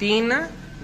3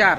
4.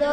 2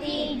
3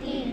3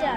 4.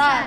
7.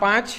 5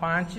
5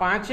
5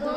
2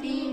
3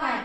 5.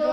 2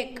1.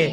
1.